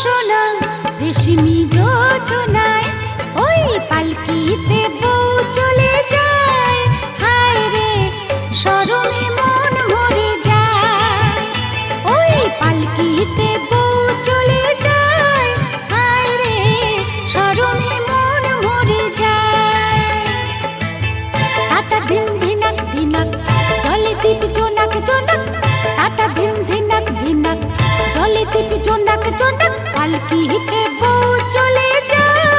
সোনা রেশমি যোজনায় ওই পালকিতে বউ চলে যায়। হায় রে শরমে মন মরে যায়। ওই পালকিতে বউ চলে যায়। হায় রে শরমে মন মরে যায়। তাতা দিন ধিনাক ধিনাক জলে দীপ জোনাক জোনাক। তাতা দিন ধিনাক ধিনাক জলে দীপ জোনাক জোনাক। পালকিতে বউ চলে যায়।